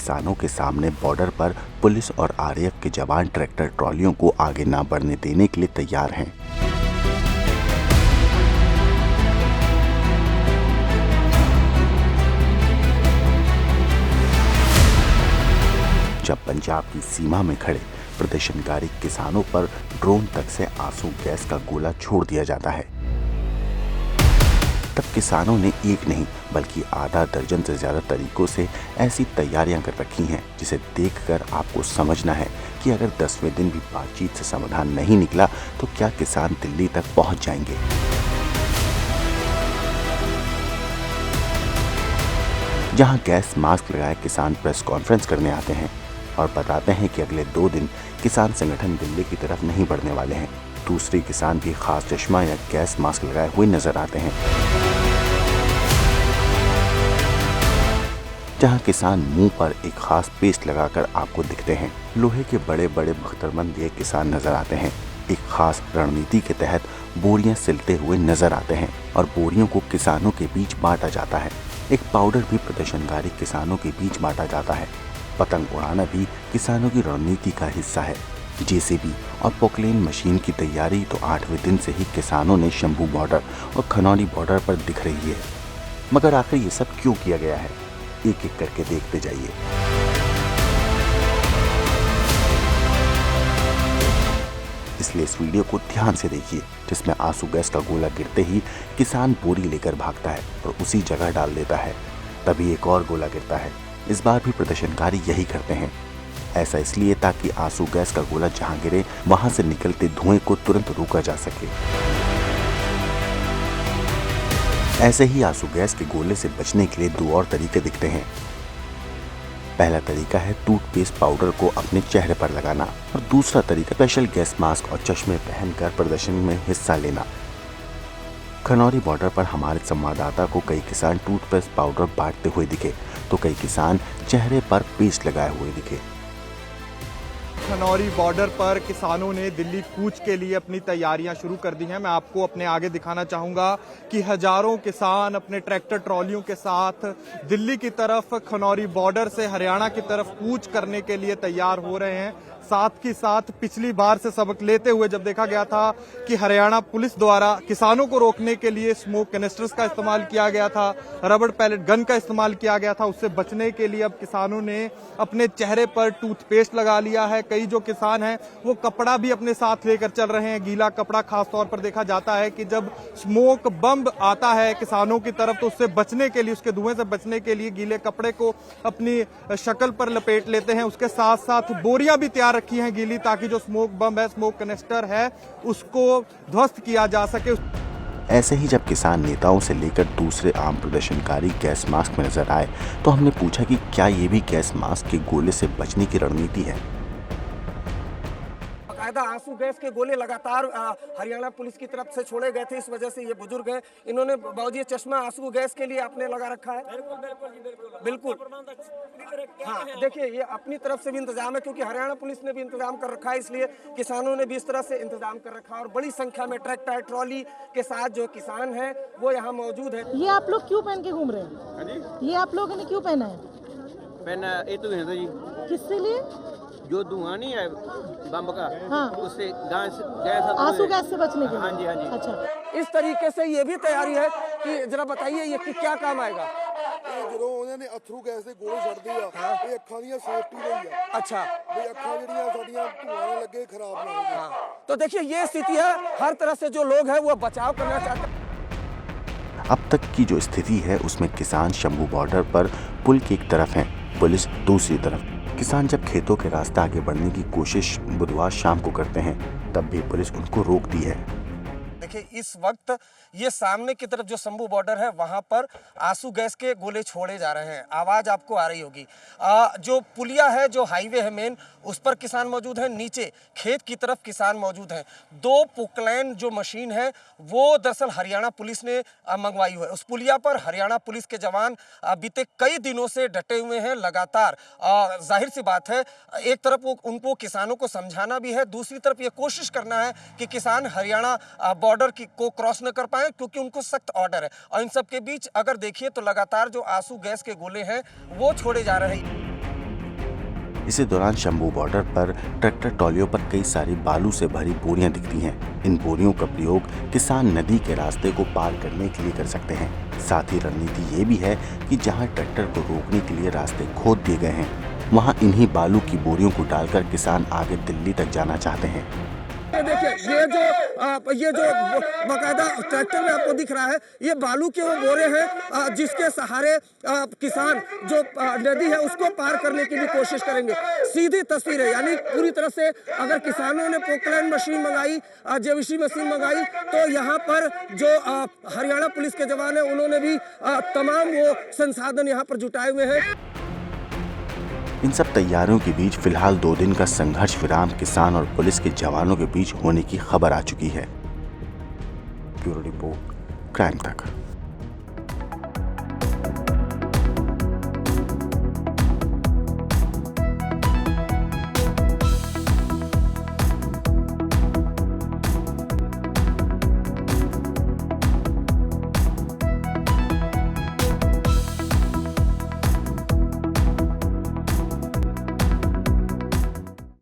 किसानों के सामने बॉर्डर पर पुलिस और आरएएफ के जवान ट्रैक्टर ट्रॉलियों को आगे ना बढ़ने देने के लिए तैयार हैं। जब पंजाब की सीमा में खड़े प्रदर्शनकारी किसानों पर ड्रोन तक से आंसू गैस का गोला छोड़ दिया जाता है, तब किसानों ने एक नहीं बल्कि आधा दर्जन से ज्यादा तरीकों से ऐसी तैयारियां कर रखी हैं जिसे देखकर आपको समझना है कि अगर 10वें दिन भी बातचीत से समाधान नहीं निकला तो क्या किसान दिल्ली तक पहुंच जाएंगे। जहां गैस मास्क लगाए किसान प्रेस कॉन्फ्रेंस करने आते हैं और बताते हैं कि अगले 2 दिन किसान संगठन दिल्ली की तरफ नहीं बढ़ने वाले हैं, दूसरे किसान भी खास चश्मा या गैस मास्क लगाए हुए नजर आते हैं। जहां किसान मुंह पर एक खास पेस्ट लगाकर आपको दिखते हैं, लोहे के बड़े बड़े बख्तरबंद ये किसान नजर आते हैं। एक खास रणनीति के तहत बोरियां सिलते हुए नजर आते हैं और बोरियों को किसानों के बीच बांटा जाता है। एक पाउडर भी प्रदर्शनकारी किसानों के बीच बांटा जाता है। पतंग उड़ाना भी किसानों की रणनीति का हिस्सा है। जेसीबी और पोकलेन मशीन की तैयारी तो 8वें दिन से ही किसानों ने शंभू बॉर्डर और खनौरी बॉर्डर पर दिख रही है। मगर आखिर ये सब क्यों किया गया है, एक एक करके देखते जाइए। इसलिए इस वीडियो को ध्यान से देखिए, जिसमें आंसू गैस का गोला गिरते ही किसान बोरी लेकर भागता है और उसी जगह डाल देता है। तभी एक और गोला गिरता है। इस बार भी प्रदर्शनकारी यही करते हैं। ऐसा इसलिए ताकि आंसू गैस का गोला जहां गिरे वहां से निकलते धुएं को तुरंत रोका जा सके। ऐसे ही आंसू गैस के गोले से बचने के लिए 2 और तरीके दिखते हैं। पहला तरीका है टूथपेस्ट पाउडर को अपने चेहरे पर लगाना और दूसरा तरीका स्पेशल गैस मास्क और चश्मे पहनकर प्रदर्शन में हिस्सा लेना। खनौरी बॉर्डर पर हमारे संवाददाता को कई किसान टूथपेस्ट पाउडर बांटते हुए दिखे तो कई किसान चेहरे पर पेस्ट लगाए हुए दिखे। खनौरी बॉर्डर पर किसानों ने दिल्ली कूच के लिए अपनी तैयारियां शुरू कर दी हैं। मैं आपको अपने आगे दिखाना चाहूंगा कि हजारों किसान अपने ट्रैक्टर ट्रॉलियों के साथ दिल्ली की तरफ खनौरी बॉर्डर से हरियाणा की तरफ कूच करने के लिए तैयार हो रहे हैं। साथ ही साथ पिछली बार से सबक लेते हुए जब देखा गया था कि हरियाणा पुलिस द्वारा किसानों को रोकने के लिए स्मोक कैनिस्टर्स का इस्तेमाल किया गया था, रबड़ पैलेट गन का इस्तेमाल किया गया था, उससे बचने के लिए अब किसानों ने अपने चेहरे पर टूथपेस्ट लगा लिया है। कई जो किसान हैं वो कपड़ा भी अपने साथ लेकर चल रहे हैं, गीला कपड़ा। खास तौर पर देखा जाता है कि जब स्मोक बम आता है किसानों की तरफ तो उससे बचने के लिए, उसके धुएं से बचने के लिए गीले कपड़े को अपनी शक्ल पर लपेट लेते हैं। उसके साथ साथ बोरियां भी तैयार रखी हैं गीली, ताकि जो स्मोक बम है, स्मोक कैनिस्टर है, उसको ध्वस्त किया जा सके। ऐसे ही जब किसान नेताओं से लेकर दूसरे आम प्रदर्शनकारी गैस मास्क में नजर आए तो हमने पूछा कि क्या ये भी गैस मास्क के गोले से बचने की रणनीति है। आंसू गैस के गोले लगातार हरियाणा पुलिस की तरफ से छोड़े गए थे, इस वजह से ये बुजुर्ग हैं। इन्होंने बाबूजी चश्मा आंसू गैस के लिए आपने लगा रखा है? बिल्कुल। हाँ, देखिए ये अपनी तरफ से भी इंतजाम है क्योंकि हरियाणा पुलिस ने भी इंतजाम कर रखा है, इसलिए किसानों ने भी इस तरह से इंतजाम कर रखा है और बड़ी संख्या में ट्रैक्टर ट्रॉली के साथ जो किसान है वो यहाँ मौजूद है। ये आप लोग क्यों पहन के घूम रहे हैं? ये आप लोगों ने क्यों पहना है? पहना ये तो है जी, किसके लिए? जो धुआं नहीं है बम का, हाँ। उससे गैस आंसू गैस से बचने के लिए। हाँ जी, हाँ जी। अच्छा, इस तरीके से ये भी तैयारी है कि जरा बताइए ये कि क्या काम आएगा? ਜਦੋਂ ਉਹਨਾਂ ਨੇ ਅਥਰੂ ਗੈਸ ਦੇ ਗੋਲੇ ਛੱਡਦੇ ਆ ਇਹ ਅੱਖਾਂ ਦੀਆਂ ਸੇਫਟੀ ਲਈ ਆ। अच्छा, ਵੀ ਅੱਖਾਂ ਜਿਹੜੀਆਂ ਸਾਡੀਆਂ ਧੂਆਂ ਨਾਲ ਲੱਗੇ ਖਰਾਬ ਨਾ ਹੋਣ। हाँ। तो देखिए ये स्थिति है, हर तरह से जो लोग हैं वो बचाव करना चाहते हैं। अब तक की जो स्थिति है उसमें किसान शंभू बॉर्डर पर पुल की एक तरफ है, पुलिस दूसरी तरफ। किसान जब खेतों के रास्ते आगे बढ़ने की कोशिश बुधवार शाम को करते हैं तब भी पुलिस उनको रोकती है। देखिए इस वक्त ये सामने की तरफ जो शंभू बॉर्डर है वहां पर आंसू गैस के गोले छोड़े जा रहे हैं। आवाज आपको आ रही होगी। जो पुलिया है, जो हाईवे है मेन, उस पर किसान मौजूद है। नीचे खेत की तरफ किसान मौजूद हैं। 2 पोकलैन जो मशीन है वो दरअसल हरियाणा पुलिस ने मंगवाई हुई है। उस पुलिया पर हरियाणा पुलिस के जवान बीते कई दिनों से डटे हुए हैं लगातार। जाहिर सी बात है, एक तरफ उनको किसानों को समझाना भी है, दूसरी तरफ ये कोशिश करना है कि किसान हरियाणा बॉर्डर को क्रॉस न कर पाए क्योंकि उनको सख्त ऑर्डर है। और इन सब के बीच अगर देखिए तो लगातार जो आंसू गैस के गोले हैं वो छोड़े जा रहे हैं। इसी दौरान शंभू बॉर्डर पर ट्रैक्टर ट्रॉलियों पर कई सारी बालू से भरी बोरियां दिखती हैं। इन बोरियों का प्रयोग किसान नदी के रास्ते को पार करने के लिए कर सकते हैं। साथ ही रणनीति ये भी है कि जहां ट्रैक्टर को रोकने के लिए रास्ते खोद दिए गए हैं, वहां इन्हीं बालू की बोरियों को डालकर किसान आगे दिल्ली तक जाना चाहते हैं। देखिए ये जो बाकायदा ट्रैक्टर में आपको दिख रहा है, ये बालू के वो बोरे हैं जिसके सहारे किसान जो नदी है उसको पार करने की भी कोशिश करेंगे। सीधी तस्वीर है, यानी पूरी तरह से अगर किसानों ने पोकलैंड मशीन मंगाई, जेवीसी मशीन मंगाई, तो यहाँ पर जो हरियाणा पुलिस के जवान है उन्होंने भी तमाम वो संसाधन यहाँ पर जुटाए हुए हैं। इन सब तैयारियों के बीच फिलहाल 2 दिन का संघर्ष विराम किसान और पुलिस के जवानों के बीच होने की खबर आ चुकी है। ब्यूरो रिपोर्ट, क्राइम तक।